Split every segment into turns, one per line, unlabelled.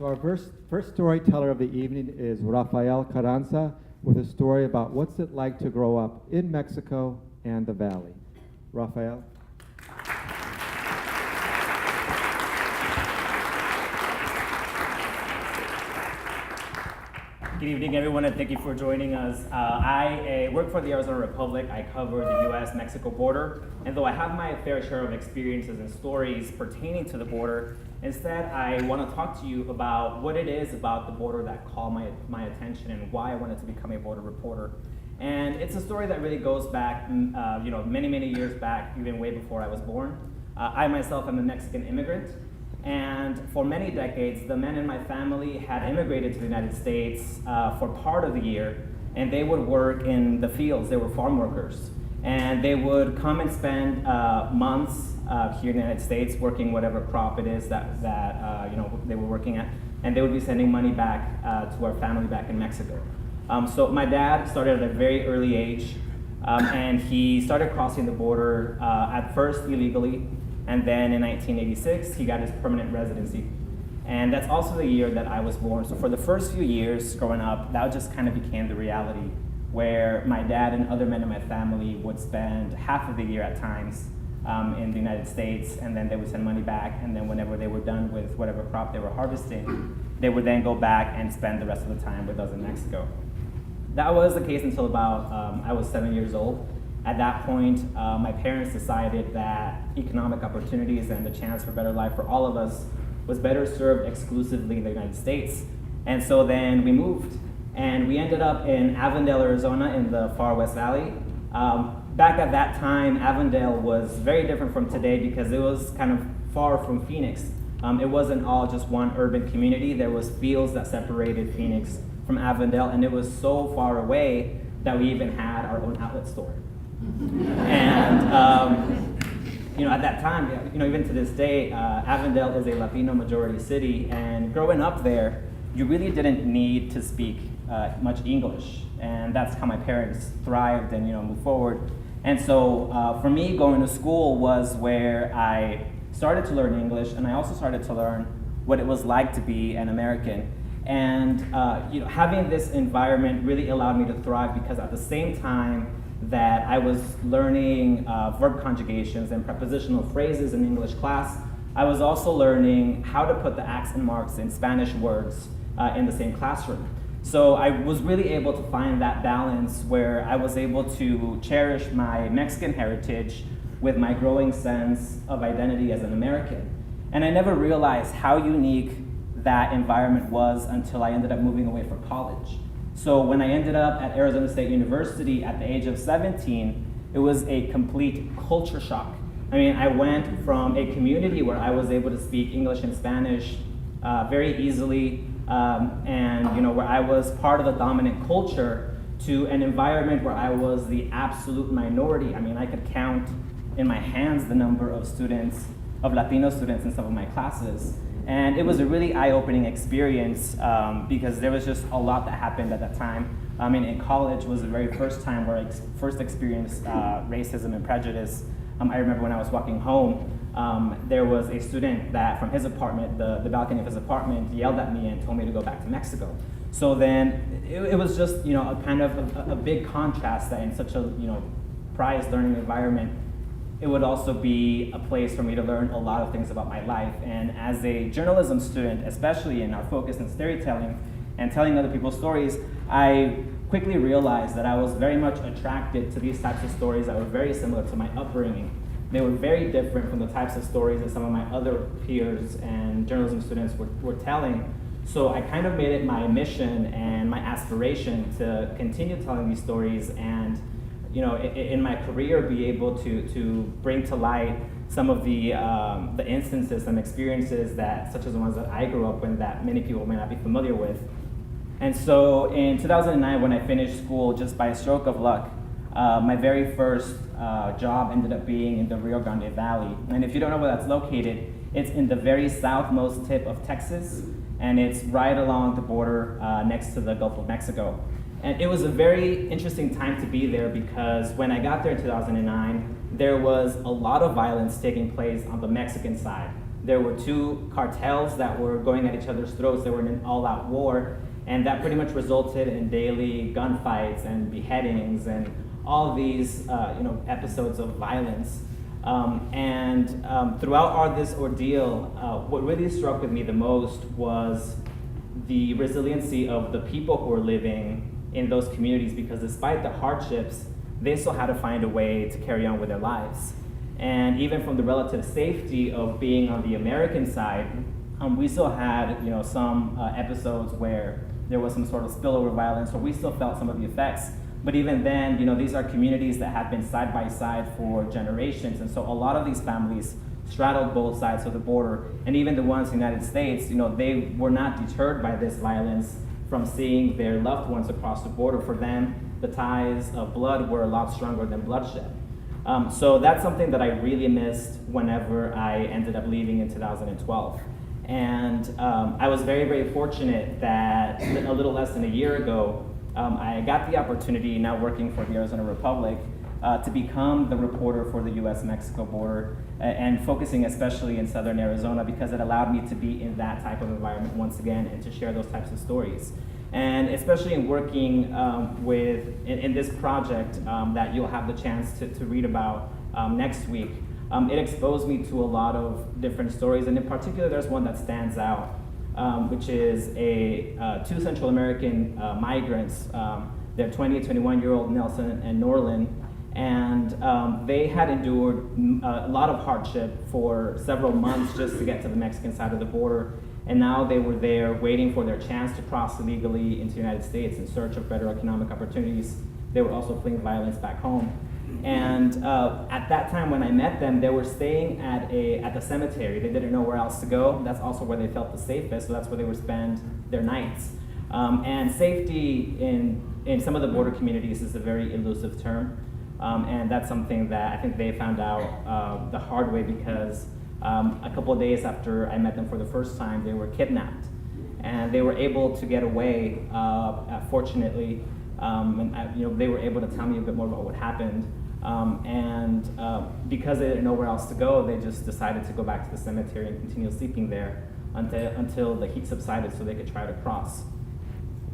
So our first storyteller of the evening is Rafael Carranza with a story about what's it like to grow up in Mexico and the Valley. Rafael?
Good evening, everyone, and thank you for joining us. I work for the Arizona Republic. I cover the U.S.-Mexico border, and though I have my fair share of experiences and stories pertaining to the border, instead I want to talk to you about what it is about the border that called my attention and why I wanted to become a border reporter. And it's a story that really goes back, many, many years back, even way before I was born. I myself am a Mexican immigrant. And for many decades, the men in my family had immigrated to the United States for part of the year, and they would work in the fields. They were farm workers. And they would come and spend months here in the United States working whatever crop it is that they were working at, and they would be sending money back to our family back in Mexico. So my dad started at a very early age, and he started crossing the border at first illegally. And then in 1986, he got his permanent residency. And that's also the year that I was born. So for the first few years growing up, that just kind of became the reality, where my dad and other men in my family would spend half of the year at times in the United States, and then they would send money back, and then whenever they were done with whatever crop they were harvesting, they would then go back and spend the rest of the time with us in Mexico. That was the case until about I was 7 years old. At that point, my parents decided that economic opportunities and the chance for better life for all of us was better served exclusively in the United States. And so then we moved, and we ended up in Avondale, Arizona in the far West Valley. Back at that time, Avondale was very different from today because it was kind of far from Phoenix. It wasn't all just one urban community. There was fields that separated Phoenix from Avondale, and it was so far away that we even had our own outlet store. And at that time, even to this day, Avondale is a Latino majority city, and growing up there, you really didn't need to speak much English, and that's how my parents thrived and moved forward. And so for me, going to school was where I started to learn English, and I also started to learn what it was like to be an American. And having this environment really allowed me to thrive, because at the same time that I was learning verb conjugations and prepositional phrases in English class, I was also learning how to put the accent marks in Spanish words in the same classroom. So I was really able to find that balance where I was able to cherish my Mexican heritage with my growing sense of identity as an American. And I never realized how unique that environment was until I ended up moving away for college. So when I ended up at Arizona State University at the age of 17, it was a complete culture shock. I mean, I went from a community where I was able to speak English and Spanish very easily, and where I was part of the dominant culture, to an environment where I was the absolute minority. I mean, I could count in my hands the number of students, of Latino students in some of my classes. And it was a really eye-opening experience because there was just a lot that happened at that time. I mean, in college was the very first time where I first experienced racism and prejudice. I remember when I was walking home, there was a student that from his apartment, the balcony of his apartment, yelled at me and told me to go back to Mexico. So then it was just a kind of a big contrast that in such a prized learning environment, it would also be a place for me to learn a lot of things about my life. And as a journalism student, especially in our focus in storytelling and telling other people's stories, I quickly realized that I was very much attracted to these types of stories that were very similar to my upbringing. They were very different from the types of stories that some of my other peers and journalism students were telling. So I kind of made it my mission and my aspiration to continue telling these stories and in my career, be able to bring to light some of the instances and experiences such as the ones that I grew up in, that many people may not be familiar with. And so in 2009, when I finished school, just by a stroke of luck, my very first job ended up being in the Rio Grande Valley. And if you don't know where that's located, it's in the very southmost tip of Texas, and it's right along the border next to the Gulf of Mexico. And it was a very interesting time to be there because when I got there in 2009, there was a lot of violence taking place on the Mexican side There were two cartels that were going at each other's throats. They were in an all-out war, and that pretty much resulted in daily gunfights and beheadings and all of these episodes of violence. Throughout all this ordeal, what really struck with me the most was the resiliency of the people who were living in those communities, because despite the hardships, they still had to find a way to carry on with their lives. And even from the relative safety of being on the American side, we still had some episodes where there was some sort of spillover violence, or we still felt some of the effects. But even then, these are communities that have been side by side for generations, and so a lot of these families straddled both sides of the border. And even the ones in the United States, they were not deterred by this violence from seeing their loved ones across the border. For them, the ties of blood were a lot stronger than bloodshed. So that's something that I really missed whenever I ended up leaving in 2012. And I was very, very fortunate that a little less than a year ago, I got the opportunity, now working for the Arizona Republic, to become the reporter for the U.S.-Mexico border, and focusing especially in southern Arizona, because it allowed me to be in that type of environment once again and to share those types of stories. And especially in working in this project that you'll have the chance to read about next week, it exposed me to a lot of different stories, and in particular there's one that stands out, which is two Central American migrants. They're 20 and 21-year-old Nelson and Norlin, and they had endured a lot of hardship for several months just to get to the Mexican side of the border. And now they were there waiting for their chance to cross illegally into the United States in search of better economic opportunities. They were also fleeing violence back home. And at that time when I met them, they were staying at the cemetery. They didn't know where else to go. That's also where they felt the safest, so that's where they would spend their nights. And safety in some of the border communities is a very elusive term. And that's something that I think they found out the hard way, because a couple of days after I met them for the first time, they were kidnapped. And they were able to get away, fortunately, and they were able to tell me a bit more about what happened. Because they didn't know where else to go, they just decided to go back to the cemetery and continue sleeping there until the heat subsided so they could try to cross.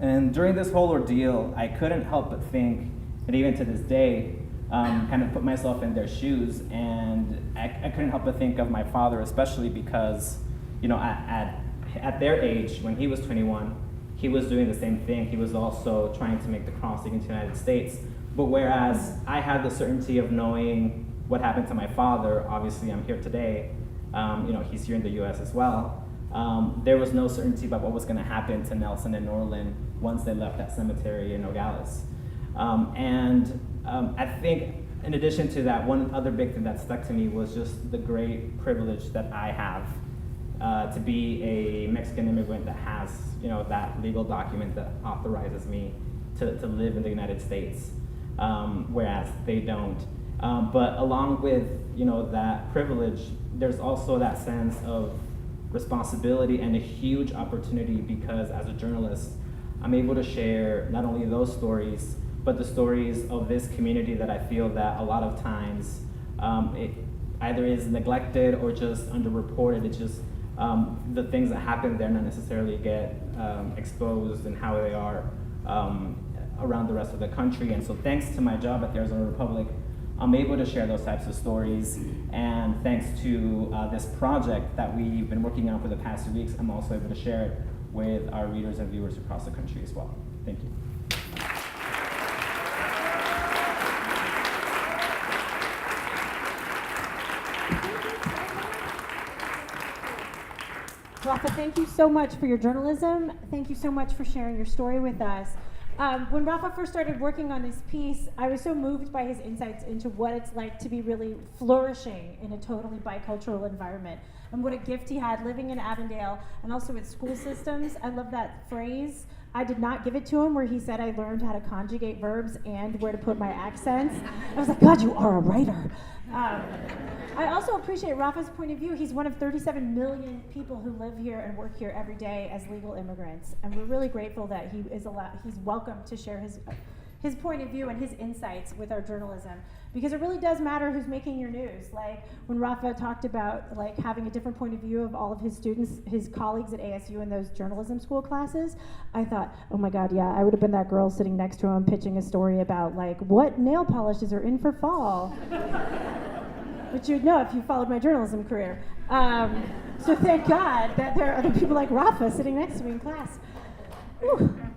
And during this whole ordeal, I couldn't help but think, and even to this day, kind of put myself in their shoes, and I couldn't help but think of my father, especially because, at their age, when he was 21, he was doing the same thing. He was also trying to make the crossing into the United States. But whereas I had the certainty of knowing what happened to my father, obviously I'm here today, he's here in the US as well, there was no certainty about what was going to happen to Nelson and Norlin once they left that cemetery in Nogales. I think in addition to that, one other big thing that stuck to me was just the great privilege that I have to be a Mexican immigrant that has, that legal document that authorizes me to live in the United States, whereas they don't. But along with, that privilege, there's also that sense of responsibility and a huge opportunity, because as a journalist, I'm able to share not only those stories, but the stories of this community that I feel that a lot of times it either is neglected or just underreported. It's just the things that happen there not necessarily get exposed and how they are around the rest of the country. And so thanks to my job at the Arizona Republic, I'm able to share those types of stories. And thanks to this project that we've been working on for the past 2 weeks, I'm also able to share it with our readers and viewers across the country as well. Thank you.
Rafa, thank you so much for your journalism. Thank you so much for sharing your story with us. When Rafa first started working on this piece, I was so moved by his insights into what it's like to be really flourishing in a totally bicultural environment, and what a gift he had living in Avondale and also with school systems. I love that phrase. I did not give it to him, where he said I learned how to conjugate verbs and where to put my accents. I was like, God, you are a writer. I also appreciate Rafa's point of view. He's one of 37 million people who live here and work here every day as legal immigrants, and we're really grateful that he's welcome to share his point of view and his insights with our journalism, because it really does matter who's making your news. Like when Rafa talked about like having a different point of view of all of his students, his colleagues at ASU in those journalism school classes, I thought, oh my God, yeah, I would have been that girl sitting next to him pitching a story about like what nail polishes are in for fall. Which you'd know if you followed my journalism career. So thank God that there are other people like Rafa sitting next to me in class. Whew.